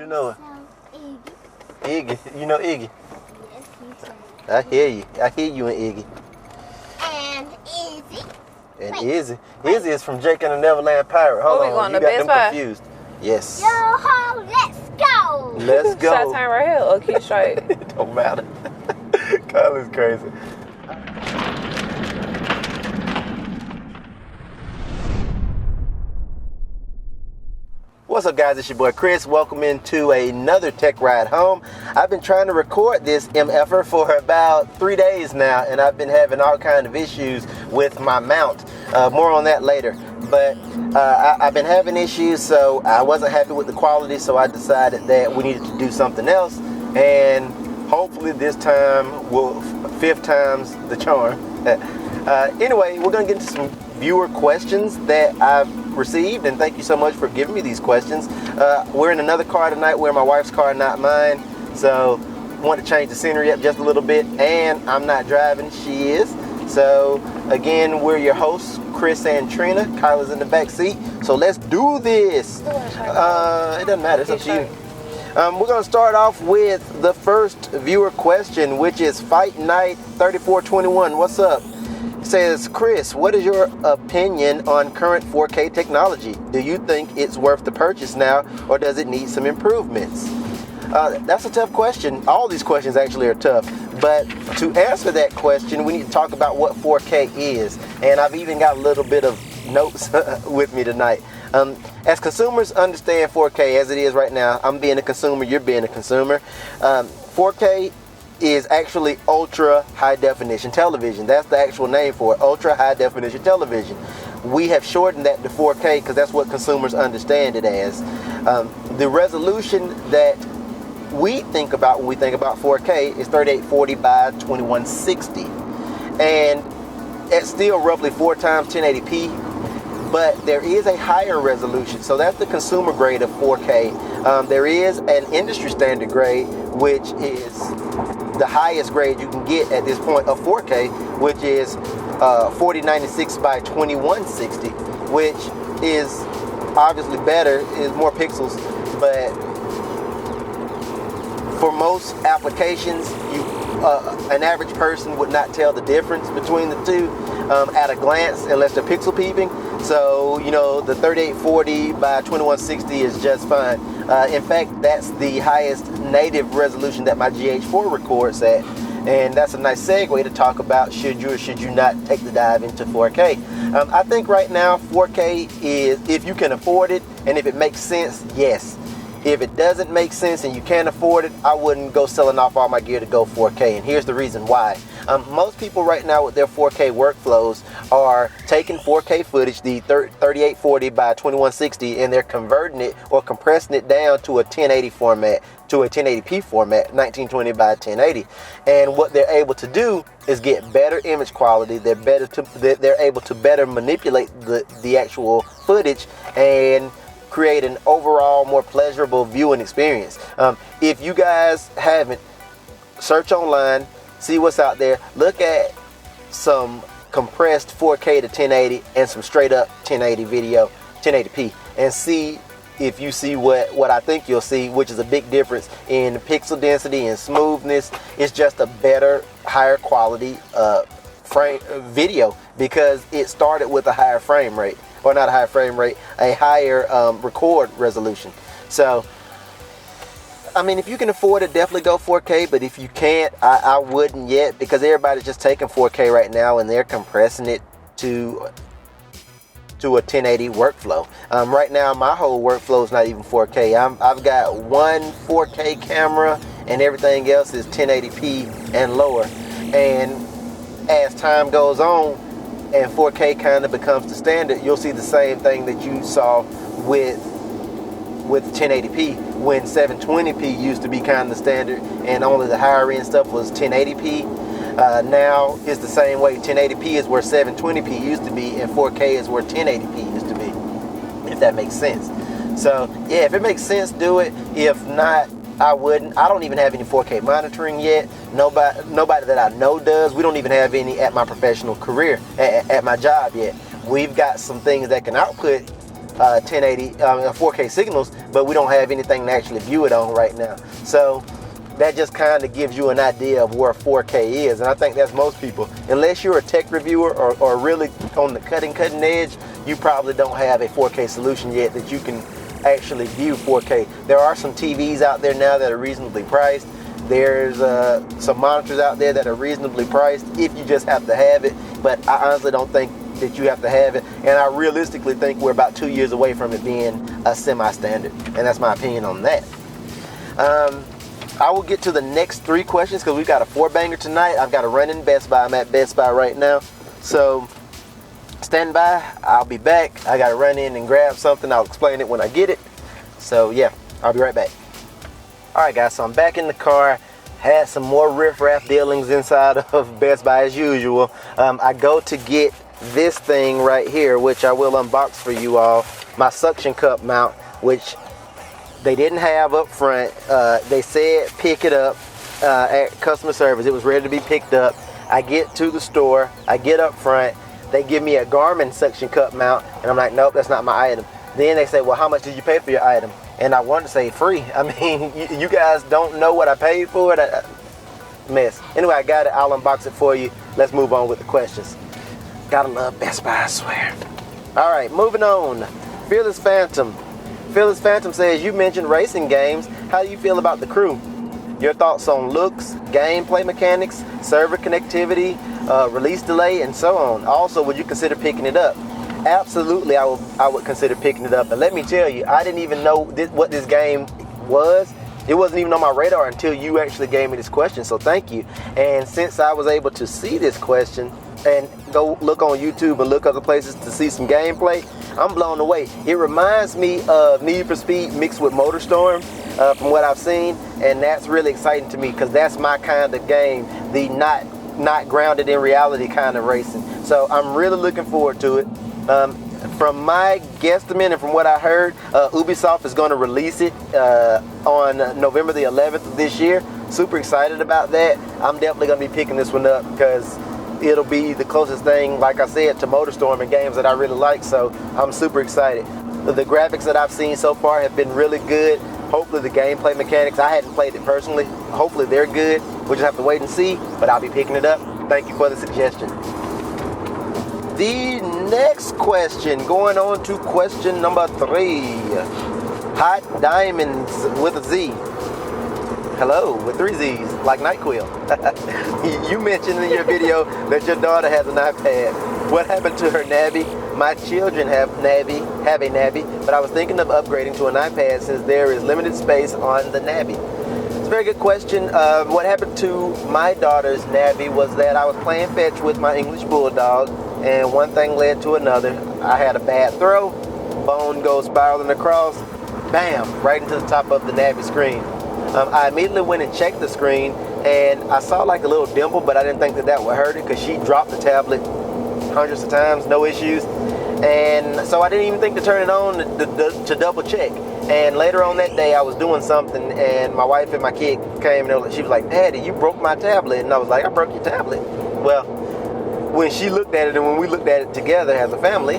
You know it. Iggy. Iggy. You know Iggy? Yes, he said. I hear you. I hear you and Iggy. And Izzy. And Wait, Izzy. Izzy is from Jake and the Neverland Pirate. Hold we on. going You to got Best them Buy? confused. Yes. Yo ho, let's go. Let's Shot go. time right here. Or keep straight. It don't matter. Kyle's crazy. What's up, guys? It's your boy Chris. Welcome into another Tech Ride Home. I've been trying to record this MFer for about 3 days now, and I've been having all kinds of issues with my mount. More on that later. But I've been having issues, so I wasn't happy with the quality, so I decided that we needed to do something else. And hopefully this time, fifth time's the charm. Anyway, we're going to get into some viewer questions that I've received, and thank you so much for giving me these questions. We're in another car tonight. We're in my wife's car, not mine, so want to change the scenery up just a little bit, and I'm not driving, she is. So again, we're your hosts, Chris and Trina. Kyla's in the back seat, so let's do this. It doesn't matter, it's up to you. We're going to start off with the first viewer question, which is Fight Night 3421. What's up? It says, Chris, what is your opinion on current 4K technology? Do you think it's worth the purchase now, or does it need some improvements? That's a tough question. All these questions actually are tough. But to answer that question, we need to talk about what 4K is. And I've even got a little bit of notes with me tonight. As consumers understand 4K as it is right now, I'm being a consumer, you're being a consumer. 4K is actually ultra high definition television. That's the actual name for it, ultra high definition television. We have shortened that to 4K because that's what consumers understand it as. The resolution that we think about when we think about 4K is 3840 by 2160, and it's still roughly 4 times 1080p, but there is a higher resolution. So that's the consumer grade of 4K. There is an industry standard grade, which is the highest grade you can get at this point of 4K, which is 4096 by 2160, which is obviously better, is more pixels, but for most applications, an average person would not tell the difference between the two at a glance unless they're pixel peeping. So, you know, the 3840 by 2160 is just fine. In fact, that's the highest native resolution that my GH4 records at. And that's a nice segue to talk about should you or should you not take the dive into 4K. I think right now 4K is, if you can afford it and if it makes sense, yes. If it doesn't make sense and you can't afford it, I wouldn't go selling off all my gear to go 4K. And here's the reason why. Most people right now with their 4K workflows are taking 4K footage, the 3840 by 2160, and they're converting it or compressing it down to a 1080 format, to a 1080p format, 1920 by 1080. And what they're able to do is get better image quality. They're able to better manipulate the actual footage and create an overall more pleasurable viewing experience. If you guys haven't, search online, see what's out there, look at some compressed 4K to 1080 and some straight up 1080 video, 1080p, and see if you see what I think you'll see, which is a big difference in pixel density and smoothness. It's just a better, higher quality video because it started with a higher frame rate. Or not a higher frame rate, a higher record resolution. So, I mean, if you can afford it, definitely go 4K. But if you can't, I wouldn't yet, because everybody's just taking 4K right now and they're compressing it to a 1080 workflow. Right now, my whole workflow is not even 4K. I've got one 4K camera and everything else is 1080p and lower. And as time goes on, and 4K kind of becomes the standard, you'll see the same thing that you saw with 1080p when 720p used to be kind of the standard and only the higher end stuff was 1080p. Now it's the same way. 1080p is where 720p used to be and 4K is where 1080p used to be, if that makes sense. So yeah, if it makes sense, do it. If not, I wouldn't. I don't even have any 4K monitoring yet. Nobody that I know does. We don't even have any at my professional career, at my job yet. We've got some things that can output 1080, 4K signals, but we don't have anything to actually view it on right now. So that just kind of gives you an idea of where 4K is, and I think that's most people. Unless you're a tech reviewer or really on the cutting edge, you probably don't have a 4K solution yet that you can actually view 4K. There are some TVs out there now that are reasonably priced. There's some monitors out there that are reasonably priced if you just have to have it, but I honestly don't think that you have to have it, and I realistically think we're about 2 years away from it being a semi-standard, and that's my opinion on that. I will get to the next 3 questions because we've got a 4-banger tonight. I've got to run in Best Buy. I'm at Best Buy right now, so stand by. I'll be back. I got to run in and grab something. I'll explain it when I get it. So yeah, I'll be right back. Alright guys, so I'm back in the car. Had some more riff-raff dealings inside of Best Buy as usual. I go to get this thing right here, which I will unbox for you all. My suction cup mount, which they didn't have up front. They said pick it up at customer service. It was ready to be picked up. I get to the store. I get up front. They give me a Garmin suction cup mount, and I'm like, nope, that's not my item. Then they say, well, how much did you pay for your item? And I wanted to say free. I mean, you guys don't know what I paid for it. Mess. Anyway, I got it. I'll unbox it for you. Let's move on with the questions. Gotta love Best Buy, I swear. All right, moving on. Fearless Phantom. Fearless Phantom says, you mentioned racing games. How do you feel about the crew? Your thoughts on looks, gameplay mechanics, server connectivity, release delay, and so on. Also, would you consider picking it up? Absolutely, I would consider picking it up. And let me tell you, I didn't even know what this game was. It wasn't even on my radar until you actually gave me this question, so thank you. And since I was able to see this question and go look on YouTube and look other places to see some gameplay, I'm blown away. It reminds me of Need for Speed mixed with MotorStorm from what I've seen, and that's really exciting to me because that's my kind of game, the not grounded in reality kind of racing. So I'm really looking forward to it. From my guesstimate and from what I heard, Ubisoft is going to release it on November the 11th of this year. Super excited about that. I'm definitely going to be picking this one up because it'll be the closest thing, like I said, to MotorStorm and games that I really like. So I'm super excited. The graphics that I've seen so far have been really good. Hopefully the gameplay mechanics, I hadn't played it personally. Hopefully they're good. We'll just have to wait and see, but I'll be picking it up. Thank you for the suggestion. The next question, going on to question number 3. Hot Diamonds with a Z. Hello, with 3 Z's, like NyQuil. You mentioned in your video that your daughter has an iPad. What happened to her Nabby? My children have a Nabby, but I was thinking of upgrading to an iPad since there is limited space on the Nabby. It's a very good question. What happened to my daughter's Nabby was that I was playing fetch with my English Bulldog, and one thing led to another. I had a bad throw, bone goes spiraling across, bam, right into the top of the Nabby screen. I immediately went and checked the screen, and I saw like a little dimple, but I didn't think that would hurt it because she dropped the tablet hundreds of times, no issues. And so I didn't even think to turn it on to double check. And later on that day, I was doing something, and my wife and my kid came, and she was like, Daddy, you broke my tablet. And I was like, I broke your tablet. Well, when she looked at it and when we looked at it together as a family,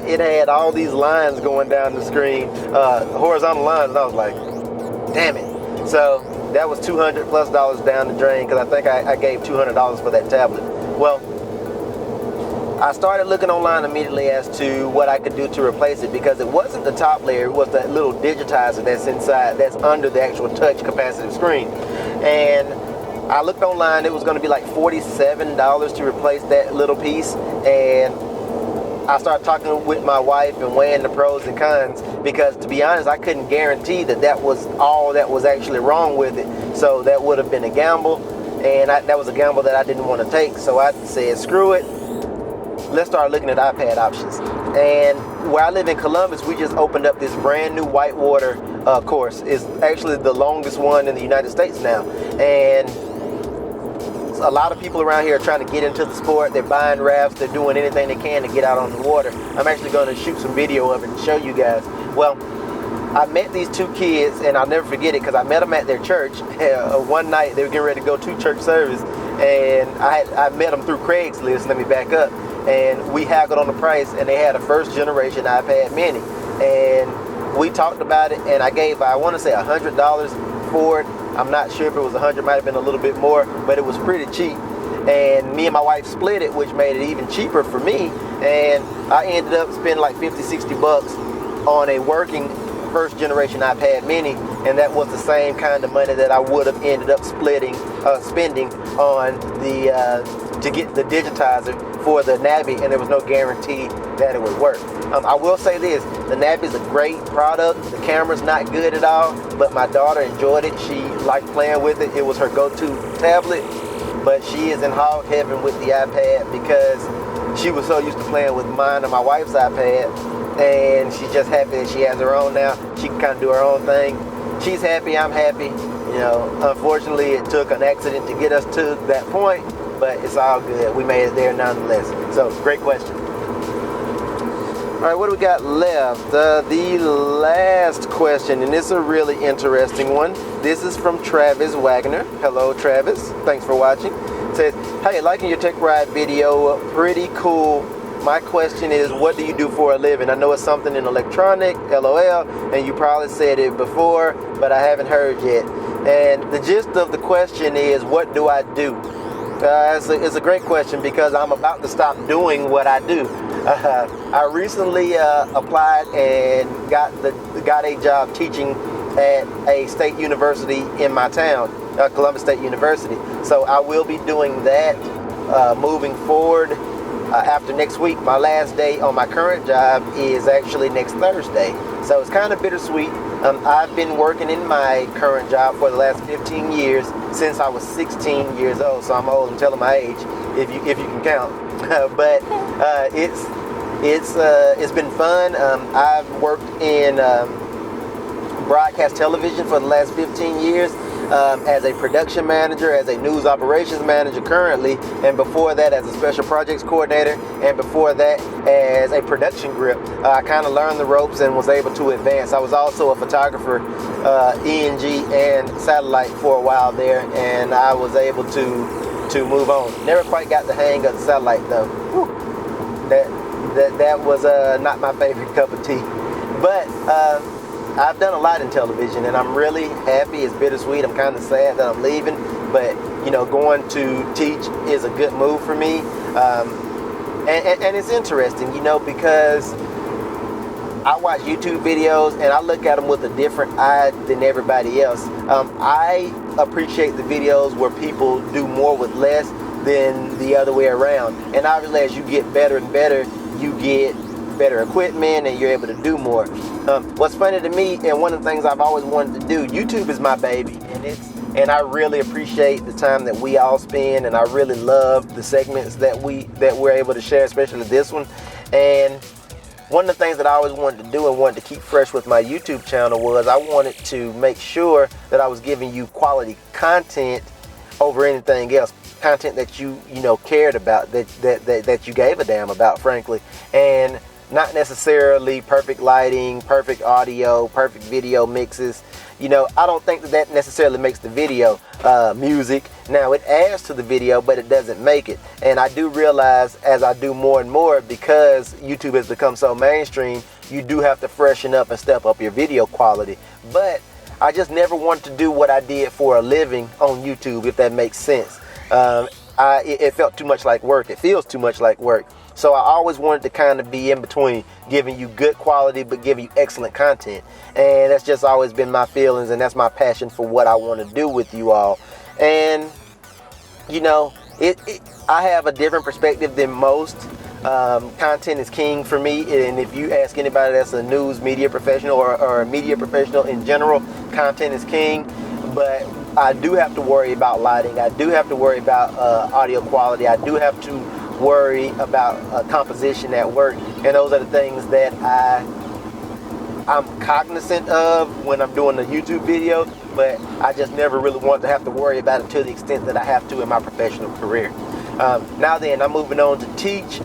it had all these lines going down the screen, horizontal lines, and I was like, damn it. So that was $200+ down the drain because I think I gave $200 for that tablet. Well, I started looking online immediately as to what I could do to replace it because it wasn't the top layer, it was that little digitizer that's inside, that's under the actual touch capacitive screen. And I looked online, it was going to be like $47 to replace that little piece, and I started talking with my wife and weighing the pros and cons because, to be honest, I couldn't guarantee that was all that was actually wrong with it. So that would have been a gamble, and that was a gamble that I didn't want to take. So I said, screw it, let's start looking at iPad options. And where I live in Columbus, we just opened up this brand new whitewater course. It's actually the longest one in the United States now, and a lot of people around here are trying to get into the sport. They're buying rafts. They're doing anything they can to get out on the water. I'm actually going to shoot some video of it and show you guys. Well, I met these 2 kids, and I'll never forget it because I met them at their church. One night, they were getting ready to go to church service, and I met them through Craigslist. Let me back up. And we haggled on the price, and they had a first generation iPad mini. and we talked about it, and I gave, I want to say $100 for it. I'm not sure if it was 100, might have been a little bit more, but it was pretty cheap. And me and my wife split it, which made it even cheaper for me. And I ended up spending like 50, 60 bucks on a working first generation iPad mini, and that was the same kind of money that I would have ended up spending on the to get the digitizer for the Navi, and there was no guarantee that it would work. I will say this, the Navi is a great product. The camera's not good at all, but my daughter enjoyed it. She liked playing with it. It was her go-to tablet, but she is in hog heaven with the iPad because she was so used to playing with mine and my wife's iPad, and she's just happy that she has her own now. She can kind of do her own thing. She's happy, I'm happy. You know, unfortunately, it took an accident to get us to that point, but it's all good. We made it there nonetheless. So, great question. All right, what do we got left? The last question, and this is a really interesting one. This is from Travis Wagner. Hello, Travis. Thanks for watching. It says, hey, liking your tech ride video, pretty cool. My question is, what do you do for a living? I know it's something in electronic, LOL, and you probably said it before, but I haven't heard yet. And the gist of the question is, what do I do? It's a great question because I'm about to stop doing what I do. I recently applied and got a job teaching at a state university in my town, Columbus State University. So I will be doing that moving forward after next week. My last day on my current job is actually next Thursday. So it's kind of bittersweet. I've been working in my current job for the last 15 years since I was 16 years old. So I'm old and telling my age, if you can count. But it's been fun. I've worked in broadcast television for the last 15 years as a production manager, as a news operations manager currently, and before that as a special projects coordinator, and before that as a production grip. I kind of learned the ropes and was able to advance. I was also a photographer, ENG and satellite for a while there, and I was able to move on. Never quite got the hang of the satellite though. Whew. That was not my favorite cup of tea. But I've done a lot in television, and I'm really happy. It's bittersweet. I'm kind of sad that I'm leaving, but you know, going to teach is a good move for me. And it's interesting, you know, because I watch YouTube videos and I look at them with a different eye than everybody else. I appreciate the videos where people do more with less than the other way around. And obviously, as you get better and better, you get better equipment and you're able to do more. What's funny to me, and one of the things I've always wanted to do, YouTube is my baby, and I really appreciate the time that we all spend, and I really love the segments that we're able to share, especially this one. And one of the things that I always wanted to do and wanted to keep fresh with my YouTube channel was I wanted to make sure that I was giving you quality content over anything else, content that you know cared about, that you gave a damn about, frankly, and not necessarily perfect lighting, perfect audio, perfect video mixes. You know, I don't think that necessarily makes the video music. Now, it adds to the video, but it doesn't make it. And I do realize as I do more and more, because YouTube has become so mainstream, you do have to freshen up and step up your video quality. But I just never wanted to do what I did for a living on YouTube, if that makes sense. It felt too much like work. It feels too much like work. So I always wanted to kind of be in between, giving you good quality but giving you excellent content. And that's just always been my feelings, and that's my passion for what I want to do with you all. And you know, I have a different perspective than most. Content is king for me, and if you ask anybody that's a news media professional or a media professional in general, content is king. But I do have to worry about lighting. I do have to worry about audio quality. I do have to worry about composition at work, and those are the things that I'm cognizant of when I'm doing the YouTube video, but I just never really want to have to worry about it to the extent that I have to in my professional career. Now then, I'm moving on to teach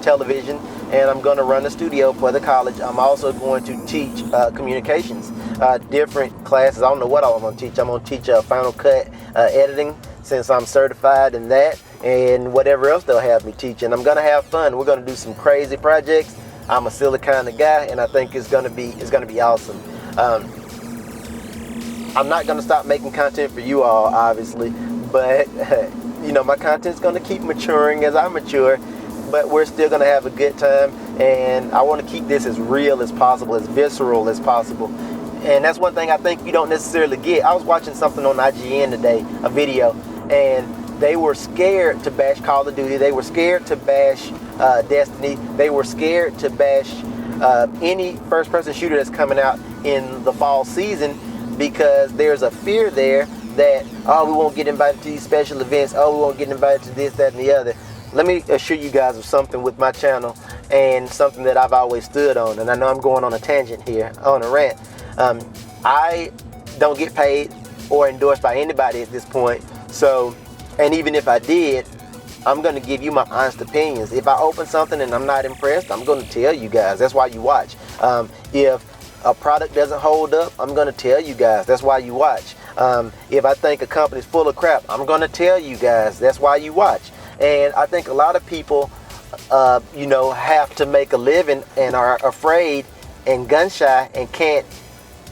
television, and I'm going to run the studio for the college. I'm also going to teach communications, different classes. I don't know what I'm going to teach. I'm going to teach Final Cut editing, since I'm certified in that, and whatever else they'll have me teaching. I'm going to have fun. We're going to do some crazy projects. I'm a silly kind of guy, and I think it's gonna be awesome. I'm not gonna stop making content for you all, obviously, but you know, my content's gonna keep maturing as I mature. But we're still gonna have a good time, and I want to keep this as real as possible, as visceral as possible. And that's one thing I think you don't necessarily get. I was watching something on IGN today, a video, and they were scared to bash Call of Duty. They were scared to bash Destiny. They were scared to bash any first-person shooter that's coming out in the fall season, because there's a fear there that, oh, we won't get invited to these special events. Oh, we won't get invited to this, that, and the other. Let me assure you guys of something with my channel, and something that I've always stood on. And I know I'm going on a tangent here, on a rant. I don't get paid or endorsed by anybody at this point. So, and even if I did, I'm going to give you my honest opinions. If I open something and I'm not impressed, I'm going to tell you guys. That's why you watch. If a product doesn't hold up, I'm going to tell you guys. That's why you watch. If I think a company's full of crap, I'm going to tell you guys. That's why you watch. And I think a lot of people, you know, have to make a living and are afraid and gun shy and can't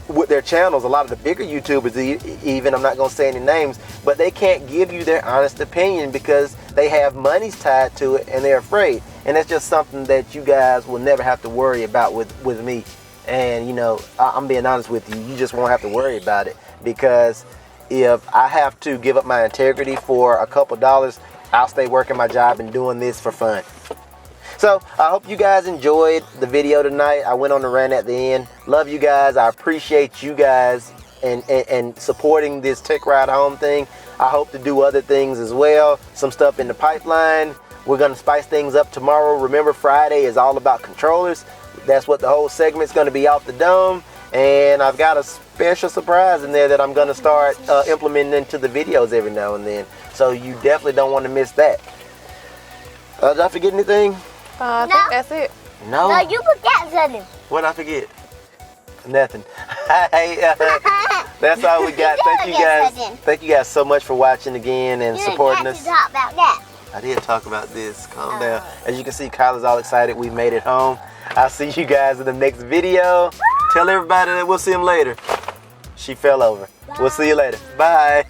with their channels. A lot of the bigger YouTubers, even, I'm not going to say any names, but they can't give you their honest opinion because they have monies tied to it and they're afraid. And that's just something that you guys will never have to worry about with me. And, you know, I'm being honest with you. You just won't have to worry about it, because if I have to give up my integrity for a couple dollars, I'll stay working my job and doing this for fun. So I hope you guys enjoyed the video tonight. I went on the rant at the end. Love you guys. I appreciate you guys and supporting this Tech Ride Home thing. I hope to do other things as well. Some stuff in the pipeline. We're going to spice things up tomorrow. Remember, Friday is all about controllers. That's what the whole segment's going to be, off the dome. And I've got a special surprise in there that I'm going to start implementing into the videos every now and then. So you definitely don't want to miss that. Did I forget anything? I think that's it. No. No, you forgot something. What did I forget? Nothing. Hey, that's all we got. Thank you guys. Thank you guys so much for watching again and supporting us. You didn't have to talk about that. I did talk about this. Calm down. As you can see, Kyla's all excited. We made it home. I'll see you guys in the next video. Tell everybody that we'll see them later. She fell over. We'll see you later. Bye.